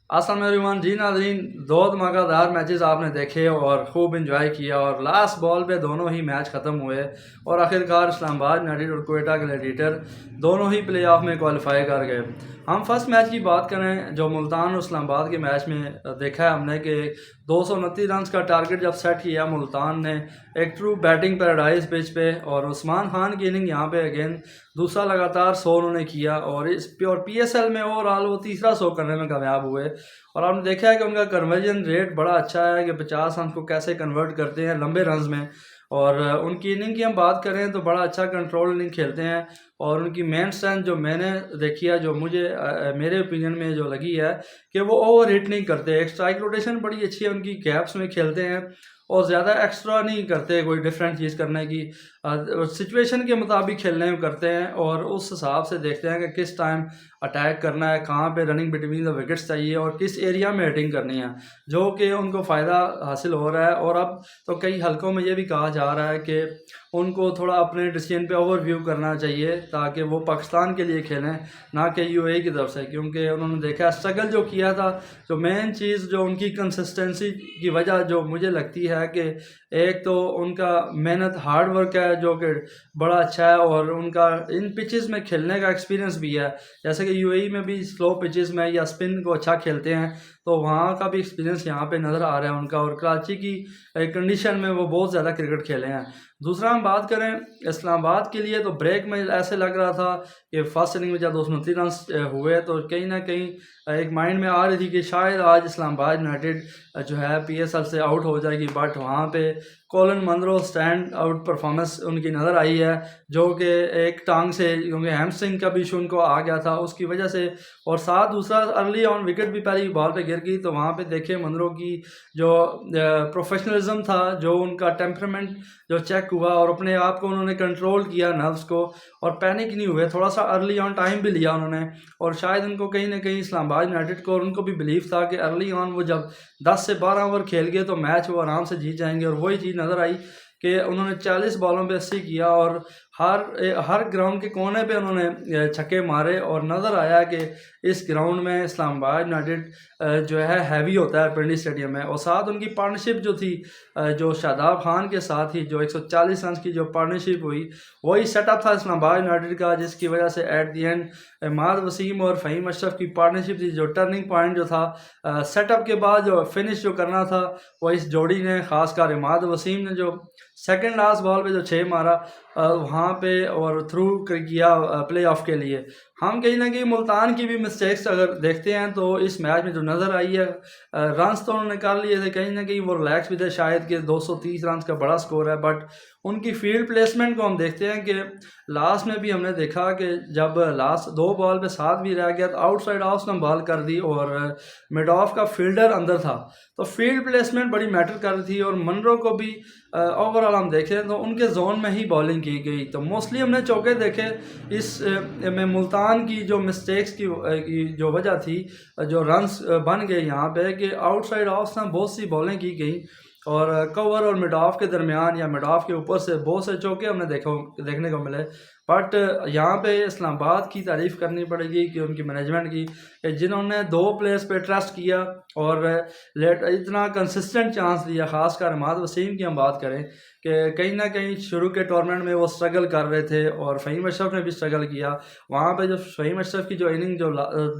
अस्सलाम वालेकुम जी नाज़रीन, दो धमाकेदार मैचेस आपने देखे और खूब इंजॉय किया और लास्ट बॉल पे दोनों ही मैच ख़त्म हुए और आखिरकार इस्लामाबाद यूनाइटेड और क्वेटा ग्लैडिएटर दोनों ही प्ले ऑफ में क्वालिफाई कर गए। हम फर्स्ट मैच की बात करें जो मुल्तान और इस्लामाबाद के मैच में देखा है हमने कि 229 रन का टारगेट जब सेट किया मुल्तान ने एक ट्रू बैटिंग पैराडाइज पिच पे, और उस्मान खान की इनिंग यहाँ पे अगेन दूसरा लगातार 100 उन्होंने किया और PSL में ओवरऑल वो तीसरा 100 करने में कामयाब हुए। और आपने देखा है कि उनका कन्वर्जन रेट बड़ा अच्छा है कि 50 रन को कैसे कन्वर्ट करते हैं लंबे रन्स में। और उनकी इनिंग की हम बात करें तो बड़ा अच्छा कंट्रोल इनिंग खेलते हैं। और उनकी मेन स्ट्रेंथ जो मैंने देखी है, जो मुझे मेरे ओपिनियन में जो लगी है कि वो ओवर हिट नहीं करते। एक स्ट्राइक रोटेशन बड़ी अच्छी है उनकी, गैप्स में खेलते हैं और ज़्यादा एक्स्ट्रा नहीं करते कोई डिफरेंट चीज़ करने की, सिचुएशन के मुताबिक खेलने में करते हैं और उस हिसाब से देखते हैं कि किस टाइम अटैक करना है, कहाँ पे रनिंग बिटवीन द विकेट्स चाहिए और किस एरिया में हिटिंग करनी है, जो कि उनको फ़ायदा हासिल हो रहा है। और अब तो कई हलकों में ये भी कहा जा रहा है कि उनको थोड़ा अपने डिसीजन पे ओवरव्यू करना चाहिए ताकि वो पाकिस्तान के लिए खेलें, ना कि UAE की तरफ से, क्योंकि उन्होंने देखा स्ट्रगल जो किया था। जो मेन चीज़ जो उनकी कंसिस्टेंसी की वजह जो मुझे लगती है कि एक तो उनका मेहनत हार्ड वर्क है जो कि बड़ा अच्छा है, और उनका इन पिचेस में खेलने का एक्सपीरियंस भी है। जैसे कि UAE में भी स्लो पिचेस में या स्पिन को अच्छा खेलते हैं, तो वहाँ का भी एक्सपीरियंस यहाँ पे नज़र आ रहा है उनका। और कराची की कंडीशन में वो बहुत ज़्यादा क्रिकेट खेले हैं। दूसरा हम बात करें इस्लामाबाद के लिए, तो ब्रेक में ऐसे लग रहा था कि फर्स्ट इनिंग में जब 229 रन हुए तो कहीं ना कहीं एक माइंड में आ रही थी कि शायद आज इस्लामाबाद यूनाइटेड जो है PSL से आउट हो जाएगी। बट वहाँ पे Colin Munro stand out performance उनकी नज़र आई है, जो कि एक टांग से, क्योंकि हैमस्ट्रिंग का भी इशू उनको आ गया था उसकी वजह से, और साथ दूसरा अर्ली ऑन विकेट भी पहली बॉल पे गिर गई। तो वहाँ पे देखे मंद्रो की जो प्रोफेशनलिज्म था, जो उनका टेम्परामेंट जो चेक हुआ और अपने आप को उन्होंने कंट्रोल किया नर्व्स को, और पैनिक नहीं हुए, थोड़ा सा अर्ली ऑन टाइम भी लिया उन्होंने। और शायद उनको कहीं ना कहीं इस्लामाबाद यूनाइटेड को और उनको भी बिलीव था कि अर्ली ऑन वो जब 10 से 12 ओवर खेल गए तो मैच वो आराम से जीत जाएंगे। और वही चीज़ नज़र आई कि उन्होंने 40 बॉलों पे 80 किया और हर ग्राउंड के कोने पे उन्होंने छक्के मारे। और नज़र आया कि इस ग्राउंड में इस्लामाबाद यूनाइटेड जो है हैवी होता है पिंडी स्टेडियम में। और साथ उनकी पार्टनरशिप जो थी जो शादाब खान के साथ ही जो 140 रन की जो पार्टनरशिप हुई, वही सेटअप था इस्लामाबाद यूनाइटेड का, जिसकी वजह से at the end Imad Wasim और फ़हीम अशरफ की पार्टनरशिप थी, जो टर्निंग पॉइंट जो था सेटअप के बाद जो फिनिश जो करना था वो इस जोड़ी ने, खासकर इमाद वसीम ने जो सेकंड लास्ट बॉल पे जो 6 मारा वहाँ पे और थ्रू किया प्ले ऑफ के लिए। हम कहीं ना कहीं मुल्तान की भी मिस्टेक्स अगर देखते हैं तो इस मैच में जो नज़र आई है, रन्स तो उन्होंने कर लिए थे, कहीं ना कहीं वो रिलैक्स भी थे शायद कि 230 रन का बड़ा स्कोर है। बट उनकी फील्ड प्लेसमेंट को हम देखते हैं कि लास्ट में भी हमने देखा कि जब लास्ट 2 बॉल पे 7 भी रह गया तो आउटसाइड ऑफ ने बॉल कर दी और मिड ऑफ का फील्डर अंदर था, तो फील्ड प्लेसमेंट बड़ी मैटर कर रही थी। और मनरो को भी ओवरऑल हम देखें तो उनके जोन में ही बॉलिंग की गई, तो मोस्टली हमने चौके देखे। इस में मुल्तान की जो मिस्टेक्स की जो वजह थी, जो रन्स बन गए यहाँ पे कि आउटसाइड ऑफ से बहुत सी बॉलिंग की गई और कवर और मिड ऑफ के दरमियान या मिड ऑफ के ऊपर से बहुत से चौके हमने देखने को मिले। बट यहाँ पे इस्लामाबाद की तारीफ़ करनी पड़ेगी कि उनकी मैनेजमेंट की, कि जिन्होंने 2 प्लेयर्स पे ट्रस्ट किया और इतना कंसिस्टेंट चांस दिया। ख़ासकर इमाद वसीम की हम बात करें कि कहीं ना कहीं शुरू के टूर्नामेंट में वो स्ट्रगल कर रहे थे और फ़हीम अशरफ ने भी स्ट्रगल किया। वहाँ पे जो फ़हीम अशरफ की जो इनिंग जो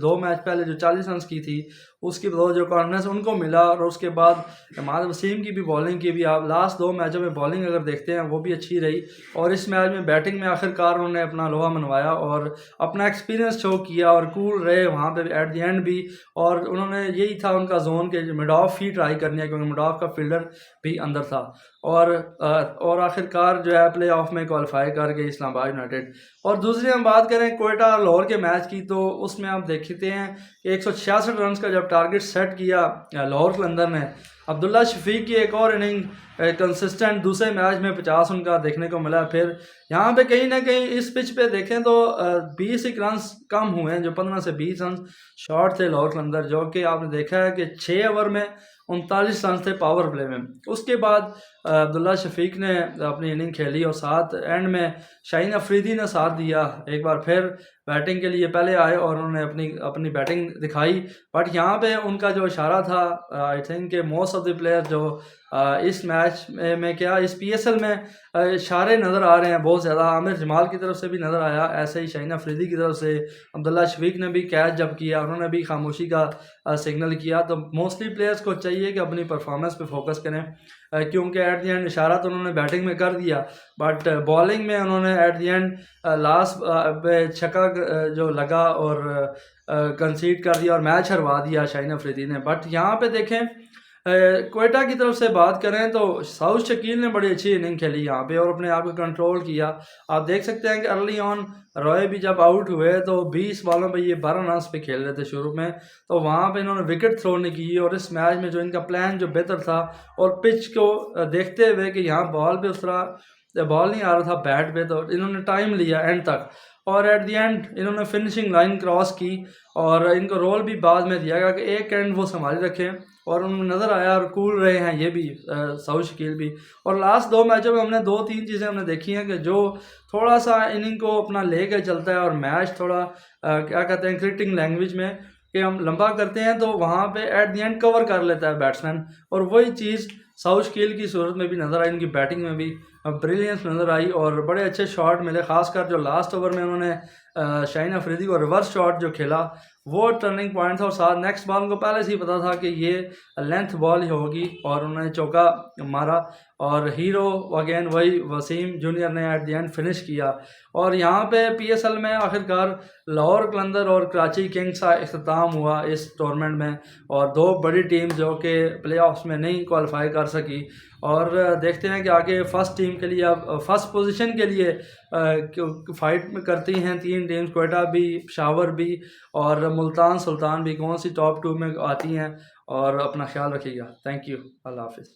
2 मैच पहले जो 40 रन की थी, उसकी जो कॉन्फिडेंस उनको मिला। और उसके बाद इमाद वसीम की भी बॉलिंग की भी, आप लास्ट 2 मैचों में बॉलिंग अगर देखते हैं वो भी अच्छी रही। और इस मैच में बैटिंग में आखिरकार उन्होंने अपना लोहा मनवाया और अपना एक्सपीरियंस शो किया और कूल रहे वहाँ पे एट द एंड भी। और उन्होंने यही था उनका जोन के मिड ऑफ ही ट्राई करनी है, क्योंकि मिड ऑफ का फील्डर भी अंदर था। और आखिरकार जो है प्ले ऑफ में क्वालिफाई कर गई इस्लामाबाद यूनाइटेड। और दूसरी हम बात करें कोयटा और लाहौर के मैच की, तो उसमें आप देखते हैं कि 166 रन का जब टारगेट सेट किया लाहौर कलंदर ने, अब्दुल्ला शफीक की एक और इनिंग कंसिस्टेंट दूसरे मैच में 50 उनका देखने को मिला। फिर यहाँ पे कहीं ना कहीं इस पिच पे देखें तो 20 एक रन कम हुए हैं, जो 15 से 20 रन शॉर्ट थे लाहौर कलंदर, जो कि आपने देखा है कि 6 ओवर में 39 रन थे पावर प्ले में। उसके बाद अब्दुल्ला शफीक ने अपनी इनिंग खेली और साथ एंड में शाहीन अफरीदी ने साथ दिया, एक बार फिर बैटिंग के लिए पहले आए और उन्होंने अपनी अपनी बैटिंग दिखाई। बट यहाँ पे उनका जो इशारा था, I think most of the player जो इस मैच में क्या इस PSL में इशारे नज़र आ रहे हैं बहुत ज़्यादा। आमिर जमाल की तरफ से भी नज़र आया, ऐसे ही शाहीन अफरीदी की तरफ से अब्दुल्ला शफीक ने भी कैच जब किया, उन्होंने भी खामोशी का सिग्नल किया। तो मोस्टली प्लेयर्स को चाहिए कि अपनी परफॉर्मेंस पे फोकस करें, क्योंकि एट द एंड इशारा तो उन्होंने बैटिंग में कर दिया, बट बॉलिंग में उन्होंने एट द एंड लास्ट पे छक्का जो लगा और कंसीड कर दिया और मैच हरवा दिया शाहीन अफरीदी ने। बट यहाँ पे देखें क्वेटा की तरफ से बात करें तो साउथ शकील ने बड़ी अच्छी इनिंग खेली यहाँ पे और अपने आप को कंट्रोल किया। आप देख सकते हैं कि अर्ली ऑन रॉय भी जब आउट हुए तो 20 बॉलों पे ये 12 रन पे खेल रहे थे शुरू में, तो वहाँ पे इन्होंने विकेट थ्रो नहीं की। और इस मैच में जो इनका प्लान जो बेहतर था और पिच को देखते हुए कि यहाँ बॉल पे उस तरह बॉल नहीं आ रहा था बैट पे, तो इन्होंने टाइम लिया एंड तक और एट द एंड इन्होंने फिनिशिंग लाइन क्रॉस की और इनको रोल भी बाद में दिया गया कि एक एंड वो संभाल रखें और उन्हें नज़र आया और कूल रहे हैं ये भी साउथ शकील भी। और लास्ट 2 मैचों में हमने 2-3 चीज़ें हमने देखी हैं कि जो थोड़ा सा इनिंग को अपना ले कर चलता है और मैच थोड़ा क्या कहते हैं क्रिकेटिंग लैंग्वेज में कि हम लंबा करते हैं तो वहाँ पे एट द एंड कवर कर लेता है बैट्समैन। और वही चीज़ साउथ शकील की सूरत में भी नज़र आई, इनकी बैटिंग में भी ब्रिलियंस नज़र आई और बड़े अच्छे शॉट मिले, खासकर जो लास्ट ओवर में उन्होंने शाहीन अफरीदी को रिवर्स शॉट जो खेला वो टर्निंग पॉइंट था। और साथ नेक्स्ट बॉल को पहले से ही पता था कि ये लेंथ बॉल ही होगी और उन्होंने चौका मारा और हीरो अगेन वही वसीम जूनियर ने एट द एंड फिनिश किया। और यहाँ पे PSL में आखिरकार लाहौर कलंदर और कराची किंग्स का इख्तिताम हुआ इस टूर्नामेंट में और 2 बड़ी टीम जो कि प्लेऑफ्स में नहीं क्वालिफाई कर सकी। और देखते हैं कि आगे फर्स्ट टीम के लिए अब फर्स्ट पोजीशन के लिए फाइट में करती हैं 3 टीम्स, क्वेटा भी, पेशावर भी और मुल्तान सुल्तान भी, कौन सी टॉप 2 में आती हैं। और अपना ख्याल रखिएगा। थैंक यू, अल्लाह हाफिज़।